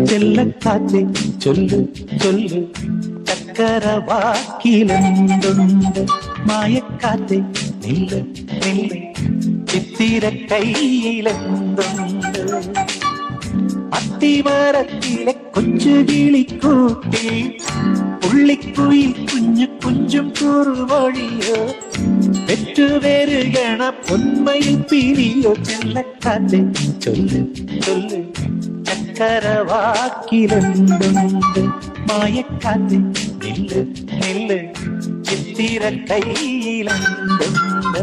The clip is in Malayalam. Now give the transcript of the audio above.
ചെല്ലക്കാറ്റെ ചൊല്ലു ചൊല്ലു ചക്കരവാക്കിലെന്തുണ്ട് മായക്കാറ്റെ നില്ല് നില്ല് ചിത്തിര കയ്യിലെന്തുണ്ട് അത്തിമരത്തിലെ കൊച്ചു കിളിക്കൂട്ടിൽ പുള്ളിക്കുയിൽ കുഞ്ഞു കുഞ്ചും കുറുവഴിയോ പെറ്റുവരുകണ പൊന്മയിൽ പിരിയോ ചെല്ലക്കാറ്റെ ചൊല്ലു ചൊല്ലു ചക്കരവാക്കിലെന്തുണ്ട് മായക്കാറ്റെ നില്ല് നില്ല് ചിത്തിര കയ്യിലെന്തുണ്ട്